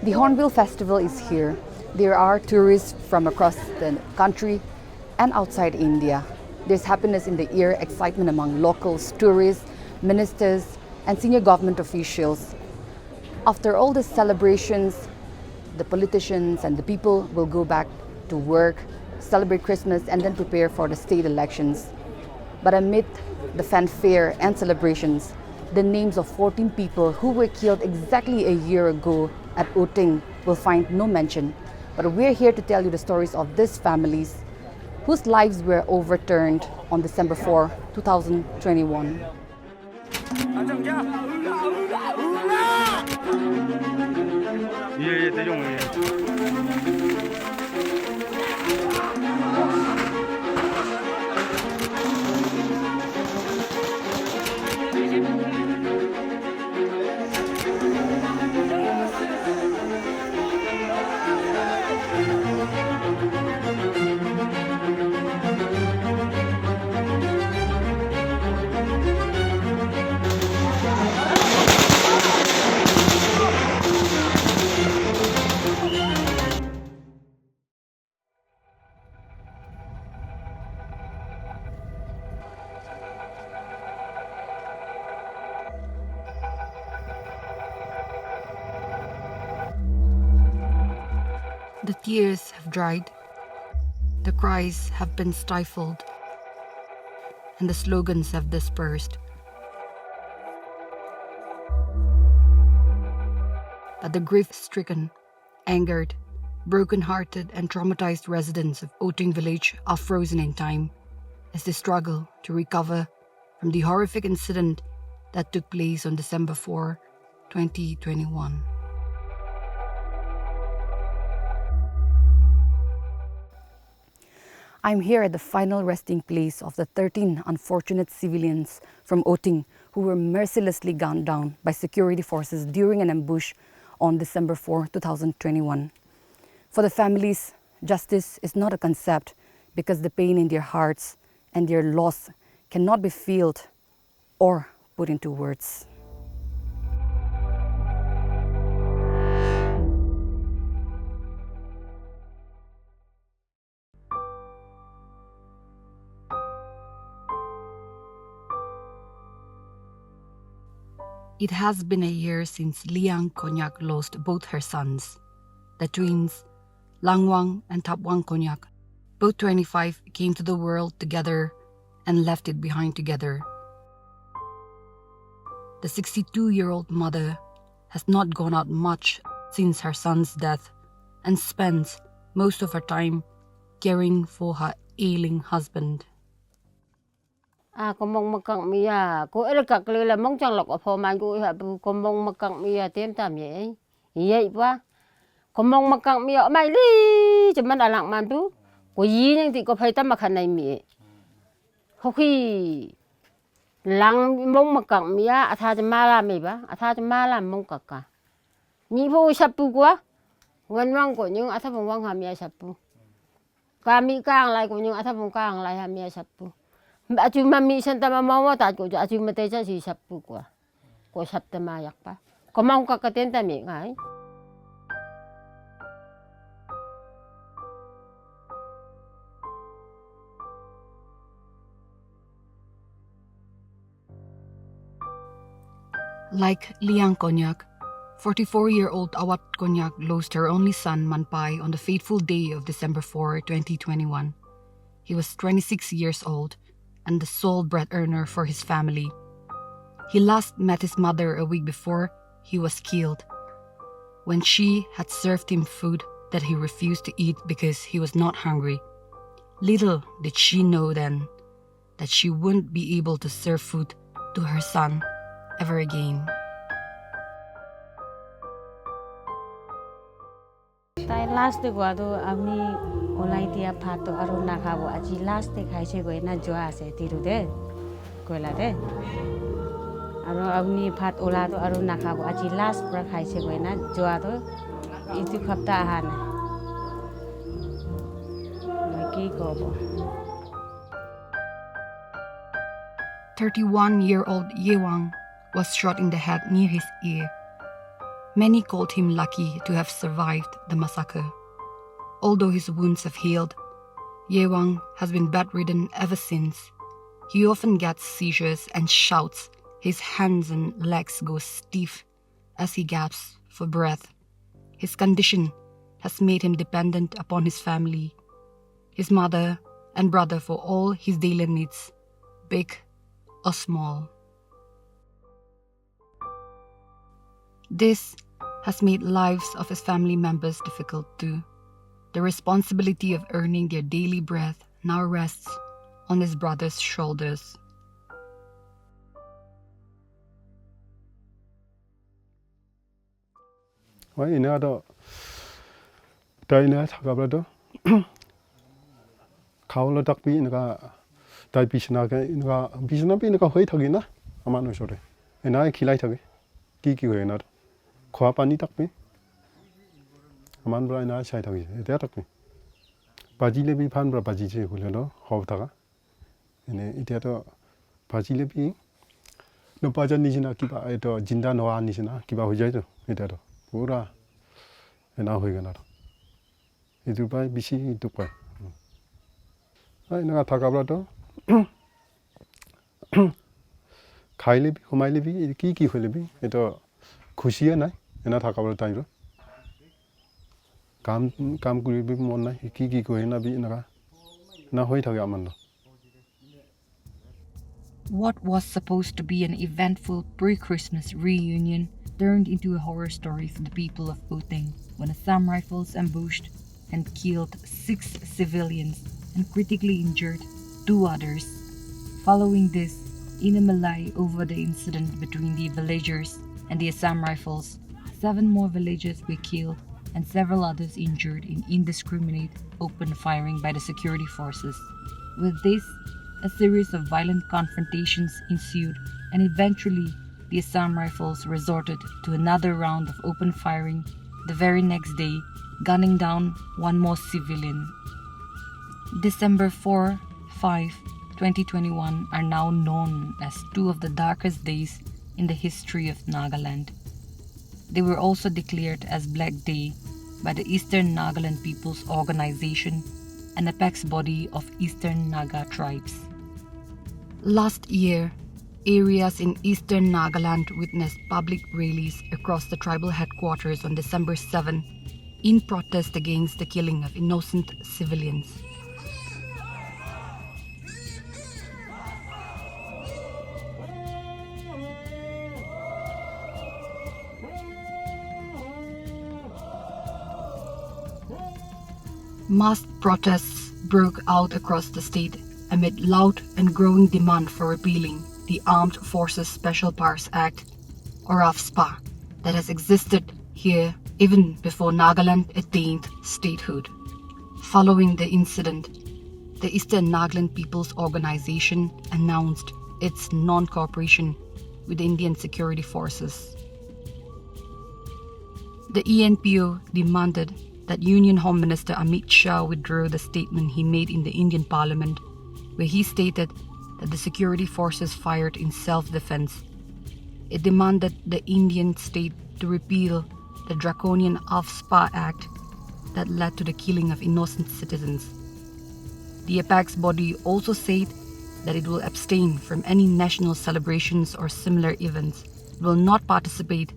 The Hornbill Festival is here. There are tourists from across the country and outside India. There's happiness in the air, excitement among locals, tourists, ministers, and senior government officials. After all the celebrations, the politicians and the people will go back to work, celebrate Christmas, and then prepare for the state elections. But amid the fanfare and celebrations, the names of 14 people who were killed exactly a year ago at Oting will find no mention. But we're here to tell you the stories of these families whose lives were overturned on December 4, 2021. The tears have dried, the cries have been stifled, and the slogans have dispersed. But the grief-stricken, angered, broken-hearted, and traumatized residents of Oting village are frozen in time as they struggle to recover from the horrific incident that took place on December 4, 2021. I'm here at the final resting place of the 13 unfortunate civilians from Oting who were mercilessly gunned down by security forces during an ambush on December 4, 2021. For the families, justice is not a concept because the pain in their hearts and their loss cannot be felt or put into words. It has been a year since Liang Konyak lost both her sons, the twins, Langwang and Tapwang Konyak. Both 25 came to the world together and left it behind together. The 62-year-old mother has not gone out much since her son's death and spends most of her time caring for her ailing husband. Ko mong makang miya ko elka klela mong chang lok pho man ko ha bu ko mong makang miya tem tam ye ye ba ko mong makang miya mai li chman alak man tu ko yi ning ti ko phai tam khan nai mi ho khi lang mong makang miya atha ma la mi ba atha ma la mong ka ka ni pho sap pu kwa wan wang ko nhưng atha bong wang ha miya sap pu ka mi kang lai ko nhưng atha bong kang lai ha miya sap pu Aju mami santa mama ta ko aju mate cha si sapu ko sapta mayak pa ko mau ka katenta mi ngai. Like Liang Konyak, 44-year-old Awat Konyak lost her only son Manpai on the fateful day of December 4, 2021. He was 26 years old and the sole bread earner for his family. He last met his mother a week before he was killed, when she had served him food that he refused to eat because he was not hungry. Little did she know then that she wouldn't be able to serve food to her son ever again. Last day ko do ami olai dia phato aru na khabo aji last day khai che goi na joa se tiru de koila de aru ami phat ola to aru na khabo aji last pra khai che goi na joa to itu khapta ha na ma ki ko bo 31-year-old Yewang was shot in the head near his ear. Many called him lucky to have survived the massacre. Although his wounds have healed, Yewang has been bedridden ever since. He often gets seizures and shouts. His hands and legs go stiff as he gasps for breath. His condition has made him dependent upon his family, his mother and brother for all his daily needs, big or small. This has made lives of his family members difficult too. The responsibility of earning their daily bread now rests on his brother's shoulders. Why in other Dinah Tagabrado Kaula Dakby in a Dibishnaga in a Bishnabi in a Hoitagina, a man sorry. And I kilitagi, Kiki way not. Quapani Takmi, a man blind eye shitagi, they attack me. Bajilebi Panbra Bajiji, Hulano, Hotaga, in a theatre Bajilebi. No Bajan Nijina Kiba at Jindan or Nishina, Kiba Hujato, it Pura and now we cannot. It will buy BC to pay. I know Tagabrato Kailibi, Humailibi, Kiki Hilibi, it a Kushia, and not Takabra time. Come, Guribi Mona, Kiki Goina be in a now wait a What was supposed to be an eventful pre-Christmas reunion turned into a horror story for the people of Oting when Assam Rifles ambushed and killed 6 civilians and critically injured 2 others. Following this, in a melee over the incident between the villagers and the Assam Rifles, 7 more villagers were killed and several others injured in indiscriminate open firing by the security forces. With this, a series of violent confrontations ensued, and eventually the Assam Rifles resorted to another round of open firing the very next day, gunning down 1 more civilian. December 4, 5, 2021 are now known as 2 of the darkest days in the history of Nagaland. They were also declared as Black Day by the Eastern Nagaland People's Organization, an apex body of Eastern Naga tribes. Last year, areas in Eastern Nagaland witnessed public rallies across the tribal headquarters on December 7 in protest against the killing of innocent civilians. Mass protests broke out across the state amid loud and growing demand for repealing the Armed Forces Special Powers Act, or AFSPA, that has existed here even before Nagaland attained statehood. Following the incident, the Eastern Nagaland People's Organization announced its non-cooperation with the Indian security forces. The ENPO demanded that Union Home Minister Amit Shah withdraw the statement he made in the Indian Parliament, where he stated that the security forces fired in self-defense. It demanded the Indian state to repeal the draconian AFSPA Act that led to the killing of innocent citizens. The apex body also said that it will abstain from any national celebrations or similar events, will not participate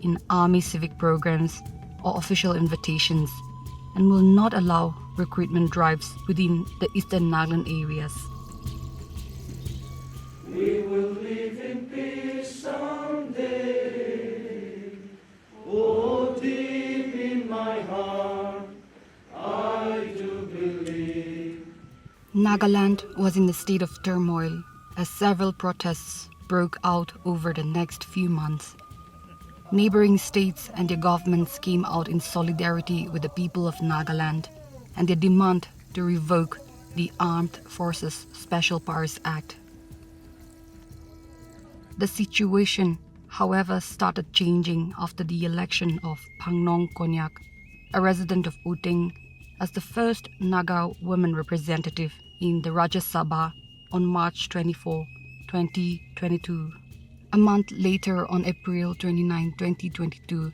in army civic programs or official invitations, and will not allow recruitment drives within the Eastern Nagaland areas. We will live in peace someday. Oh, deep in my heart, I do believe. Nagaland was in a state of turmoil as several protests broke out over the next few months. Neighboring states and their governments came out in solidarity with the people of Nagaland and their demand to revoke the Armed Forces Special Powers Act. The situation, however, started changing after the election of Pangnong Konyak, a resident of Oting, as the first Naga woman representative in the Rajya Sabha on March 24, 2022. A month later, on April 29, 2022,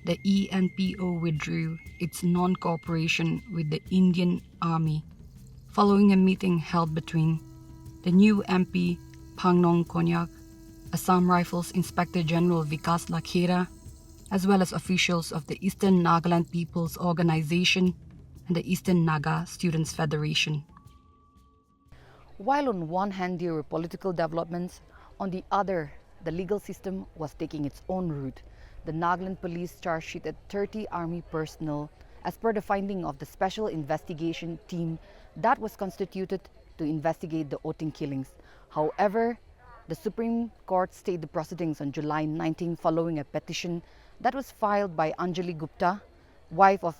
the ENPO withdrew its non-cooperation with the Indian Army following a meeting held between the new MP Pangnong Konyak, Assam Rifles Inspector General Vikas Lakhera, as well as officials of the Eastern Nagaland People's Organization and the Eastern Naga Students Federation. While on one hand there were political developments, on the other, the legal system was taking its own route. The Nagaland police charge sheeted 30 army personnel as per the finding of the special investigation team that was constituted to investigate the Oting killings. However, the Supreme Court stayed the proceedings on July 19 following a petition that was filed by Anjali Gupta, wife of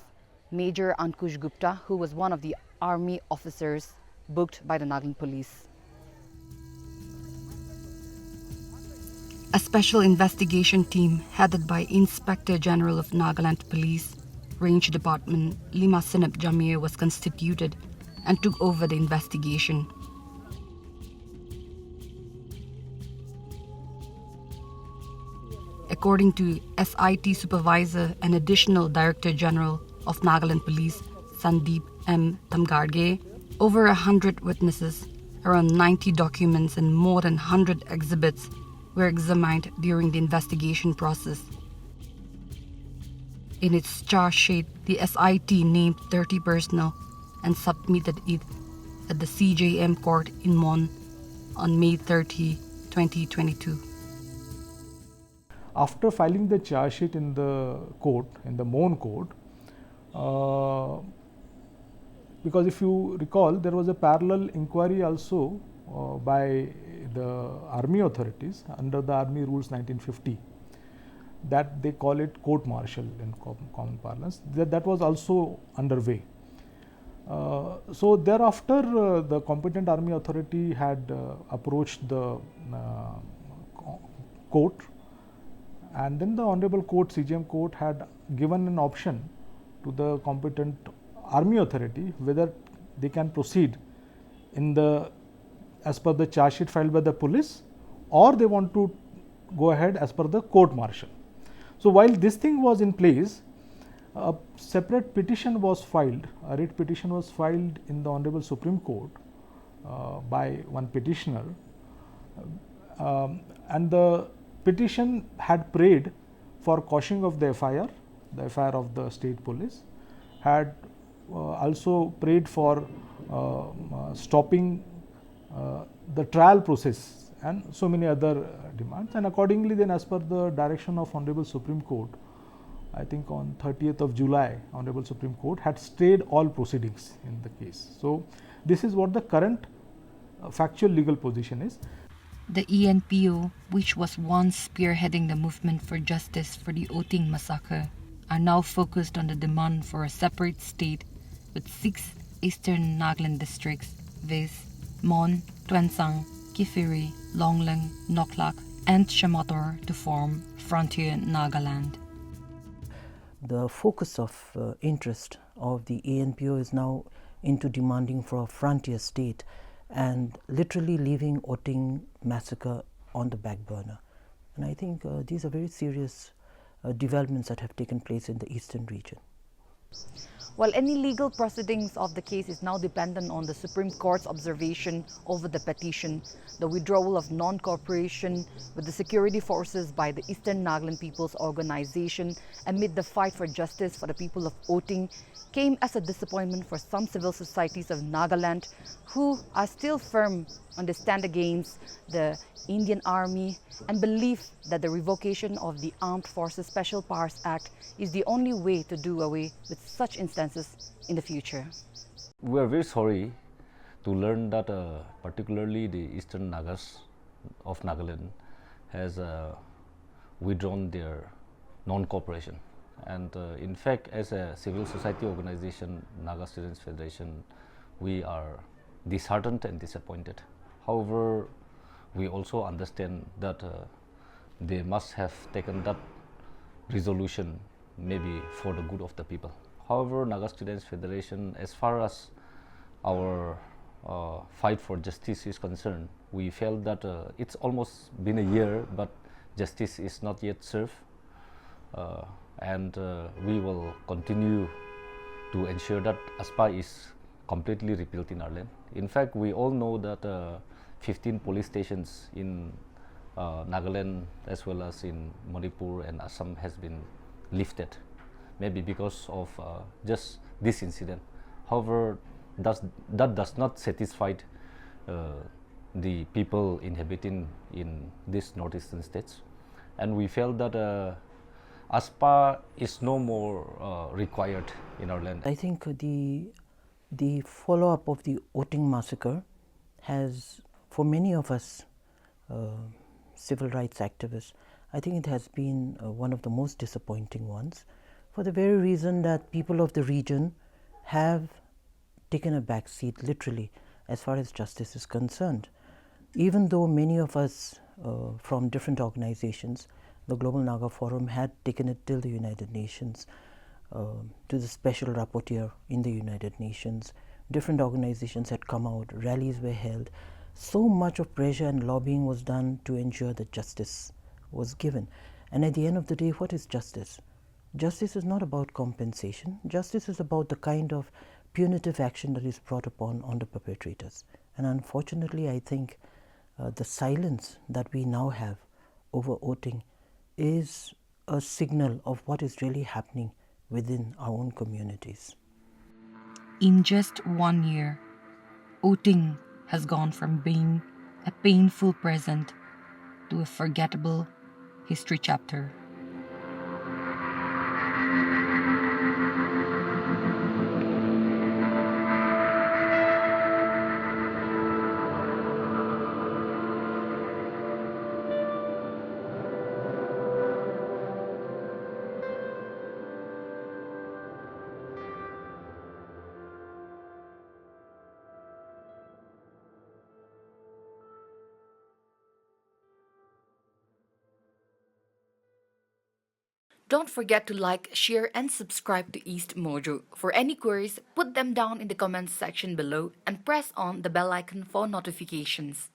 Major Ankush Gupta, who was one of the army officers booked by the Nagaland police. A special investigation team headed by Inspector General of Nagaland Police Range Department Lima Sinep Jamir was constituted and took over the investigation. According to SIT Supervisor and Additional Director General of Nagaland Police Sandeep M. Tamgarge, over 100 witnesses, around 90 documents and more than 100 exhibits were examined during the investigation process. In its charge sheet, the SIT named 30 personnel and submitted it at the CJM court in Mon on May 30, 2022. After filing the charge sheet in the court, in the Mon court, because if you recall, there was a parallel inquiry also by the army authorities under the Army Rules 1950, that they call it court martial in common parlance, that was also underway. So thereafter, the competent army authority had approached the court, and then the Honorable Court, CJM Court, had given an option to the competent army authority whether they can proceed in the as per the charge sheet filed by the police, or they want to go ahead as per the court martial. So while this thing was in place, a separate petition was filed, a writ petition was filed in the Honorable Supreme Court by one petitioner, and the petition had prayed for quashing of the FIR of the state police, had also prayed for stopping the trial process and so many other demands, and accordingly then as per the direction of Honorable Supreme Court, I think on 30th of July, Honorable Supreme Court had stayed all proceedings in the case. So this is what the current factual legal position is. The ENPO, which was once spearheading the movement for justice for the Oting massacre, are now focused on the demand for a separate state with 6 eastern Nagaland districts, viz. Mon, Tuensang, Kifiri, Longlang, Noklak, and Shamator to form Frontier Nagaland. The focus of interest of the ANPO is now into demanding for a frontier state and literally leaving Oting massacre on the back burner. And I think these are very serious developments that have taken place in the eastern region. Well, any legal proceedings of the case is now dependent on the Supreme Court's observation over the petition. The withdrawal of non-cooperation with the security forces by the Eastern Nagaland People's Organization amid the fight for justice for the people of Oting came as a disappointment for some civil societies of Nagaland who are still firm on the stand against the Indian Army and believe that the revocation of the Armed Forces Special Powers Act is the only way to do away with such instances in the future. We are very sorry to learn that particularly the Eastern Nagas of Nagaland has withdrawn their non-cooperation. And in fact, as a civil society organization, Naga Students Federation, we are disheartened and disappointed. However, we also understand that they must have taken that resolution maybe for the good of the people. However, Naga Students Federation, as far as our fight for justice is concerned, we felt that it's almost been a year, but justice is not yet served. and we will continue to ensure that ASPA is completely rebuilt in our land. In fact, we all know that 15 police stations in Nagaland as well as in Manipur and Assam has been lifted, maybe because of just this incident. However, that does not satisfy the people inhabiting in these northeastern states, and we felt that ASPA is no more required in our land. I think the follow-up of the Oting massacre has, for many of us civil rights activists, I think it has been one of the most disappointing ones, for the very reason that people of the region have taken a back seat, literally, as far as justice is concerned. Even though many of us from different organizations, the Global Naga Forum had taken it till the United Nations, to the special rapporteur in the United Nations. Different organizations had come out, rallies were held. So much of pressure and lobbying was done to ensure that justice was given. And at the end of the day, what is justice? Justice is not about compensation. Justice is about the kind of punitive action that is brought upon on the perpetrators. And unfortunately, I think the silence that we now have over Oting is a signal of what is really happening within our own communities. In just 1 year, Oting has gone from being a painful present to a forgettable history chapter. Don't forget to like, share, and subscribe to EastMojo. For any queries, put them down in the comments section below and press on the bell icon for notifications.